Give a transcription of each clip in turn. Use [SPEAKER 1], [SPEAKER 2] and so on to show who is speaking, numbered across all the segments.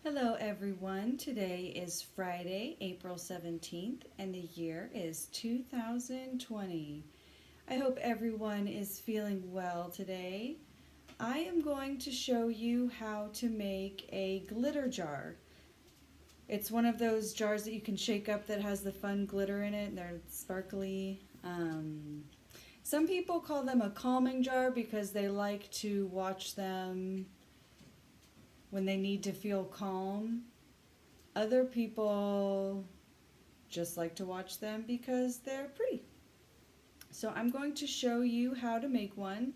[SPEAKER 1] Hello everyone. Today is Friday, April 17th, and the year is 2020. I hope everyone is feeling well today. I am going to show you how to make a glitter jar. It's one of those jars that you can shake up that has the fun glitter in it. They're sparkly. Some people call them a calming jar because they like to watch them when they need to feel calm. Other people just like to watch them because they're pretty. So I'm going to show you how to make one,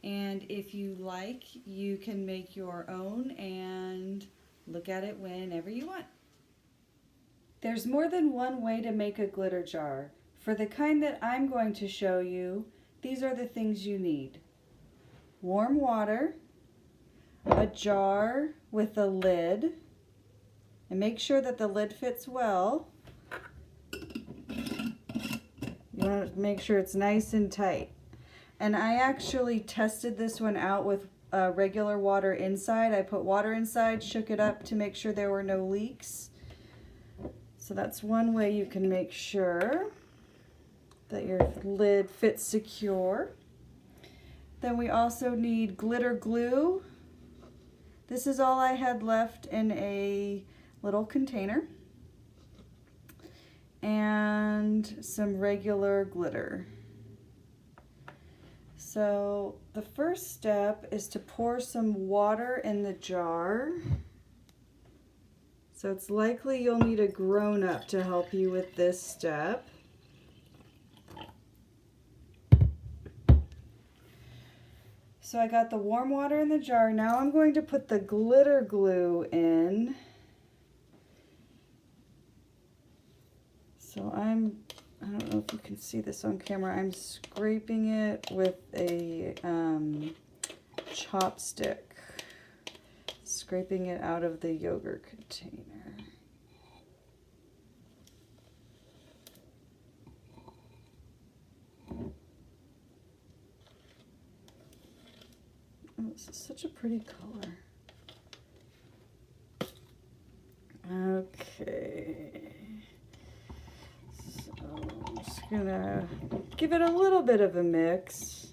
[SPEAKER 1] and if you like, you can make your own and look at it whenever you want. There's more than one way to make a glitter jar. For the kind that I'm going to show you, these are the things you need. Warm water, a jar with a lid, and make sure that the lid fits well. You want to make sure it's nice and tight. And I actually tested this one out with regular water inside. I put water inside, shook it up to make sure there were no leaks. So that's one way you can make sure that your lid fits secure. Then we also need glitter glue. This is all I had left in a little container. And some regular glitter. So the first step is to pour some water in the jar. So it's likely you'll need a grown-up to help you with this step. So I got the warm water in the jar. Now I'm going to put the glitter glue in. So I don't know if you can see this on camera, I'm scraping it with a chopstick, scraping it out of the yogurt container. Oh, this is such a pretty color. Okay. I'm just gonna give it a little bit of a mix.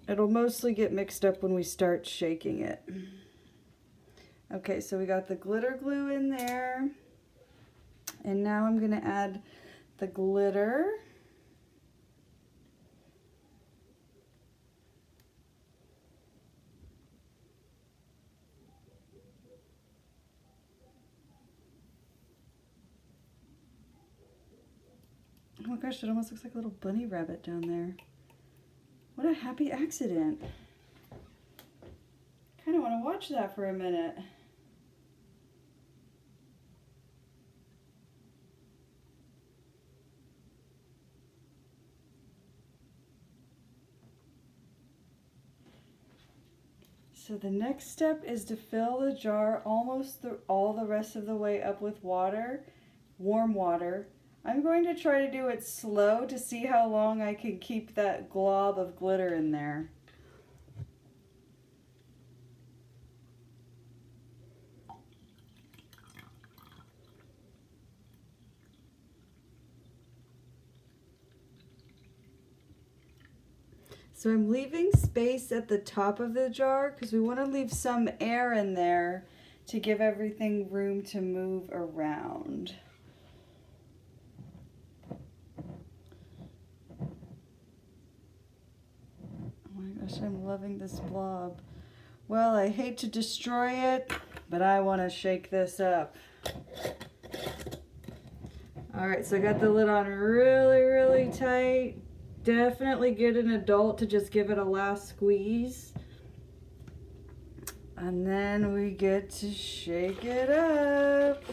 [SPEAKER 1] It'll mostly get mixed up when we start shaking it. Okay, so we got the glitter glue in there. And now I'm gonna add the glitter. Oh my gosh, it almost looks like a little bunny rabbit down there. What a happy accident. Kind of want to watch that for a minute. So the next step is to fill the jar almost all the rest of the way up with water, warm water. I'm going to try to do it slow to see how long I can keep that glob of glitter in there. So I'm leaving space at the top of the jar because we want to leave some air in there to give everything room to move around. I'm loving this blob. Well, I hate to destroy it, but I want to shake this up. Alright, so I got the lid on really tight. Definitely get an adult to just give it a last squeeze. And then we get to shake it up.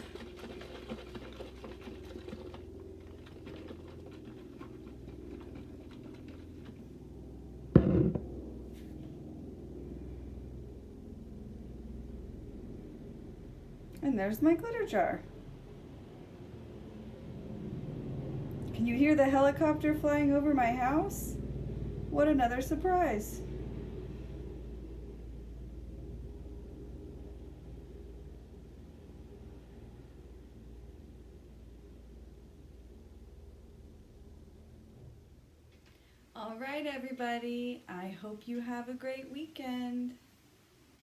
[SPEAKER 1] And there's my glitter jar. Can you hear the helicopter flying over my house? What another surprise. right, everybody. I hope you have a great weekend.